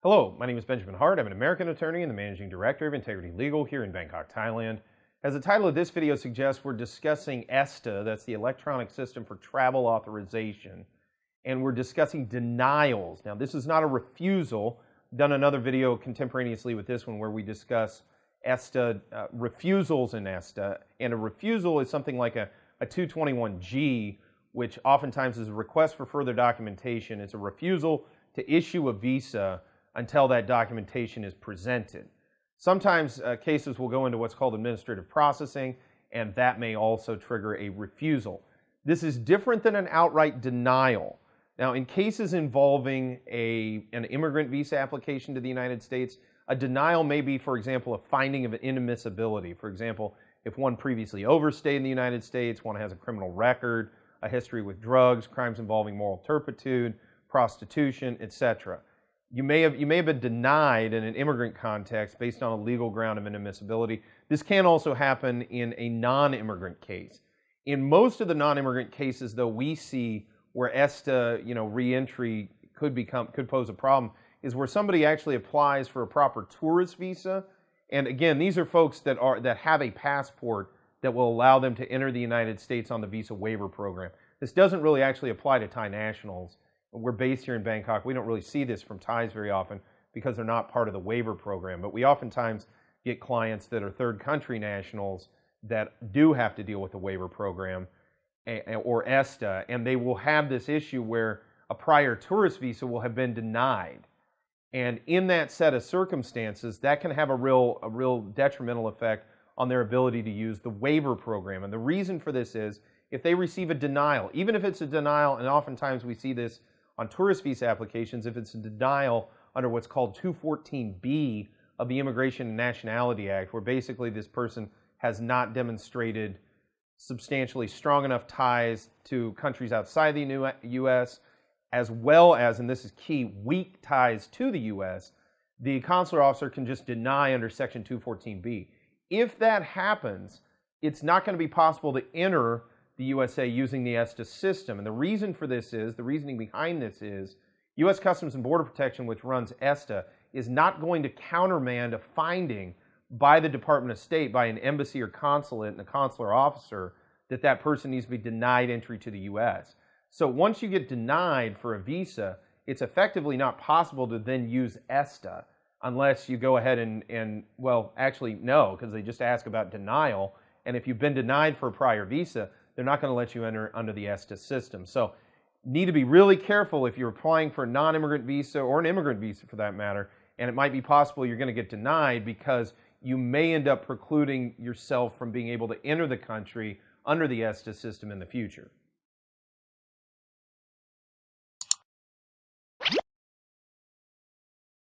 Hello, my name is Benjamin Hart. I'm an American attorney and the Managing Director of Integrity Legal here in Bangkok, Thailand. As the title of this video suggests, we're discussing ESTA, that's the Electronic System for Travel Authorization, and we're discussing denials. Now, this is not a refusal. I've done another video contemporaneously with this one where we discuss ESTA, refusals in ESTA, and a refusal is something like a 221G, which oftentimes is a request for further documentation. It's a refusal to issue a visa until that documentation is presented. Sometimes cases will go into what's called administrative processing, and that may also trigger a refusal. This is different than an outright denial. Now, in cases involving an immigrant visa application to the United States, a denial may be, for example, a finding of an inadmissibility. For example, if one previously overstayed in the United States, one has a criminal record, a history with drugs, crimes involving moral turpitude, prostitution, etc. You may have been denied in an immigrant context based on a legal ground of inadmissibility. This can also happen in a non-immigrant case. In most of the non-immigrant cases, though, we see where ESTA, re-entry could pose a problem, is where somebody actually applies for a proper tourist visa. And again, these are folks that have a passport that will allow them to enter the United States on the visa waiver program. This doesn't really actually apply to Thai nationals. We're based here in Bangkok. We don't really see this from Thais very often because they're not part of the waiver program. But we oftentimes get clients that are third country nationals that do have to deal with the waiver program or ESTA, and they will have this issue where a prior tourist visa will have been denied. And in that set of circumstances, that can have a real detrimental effect on their ability to use the waiver program. And the reason for this is if they receive a denial, even if it's a denial, and oftentimes we see this on tourist visa applications, if it's a denial under what's called 214B of the Immigration and Nationality Act, where basically this person has not demonstrated substantially strong enough ties to countries outside the U.S., as well as, and this is key, weak ties to the U.S., the consular officer can just deny under Section 214B. If that happens, it's not going to be possible to enter the USA using the ESTA system. And the reason for this is, the reasoning behind this is, U.S. Customs and Border Protection, which runs ESTA, is not going to countermand a finding by the Department of State, by an embassy or consulate and a consular officer, that person needs to be denied entry to the U.S. So once you get denied for a visa, it's effectively not possible to then use ESTA unless you go ahead and well, actually no, because they just ask about denial. And if you've been denied for a prior visa, they're not going to let you enter under the ESTA system. So need to be really careful if you're applying for a non-immigrant visa or an immigrant visa for that matter, and it might be possible you're going to get denied because you may end up precluding yourself from being able to enter the country under the ESTA system in the future.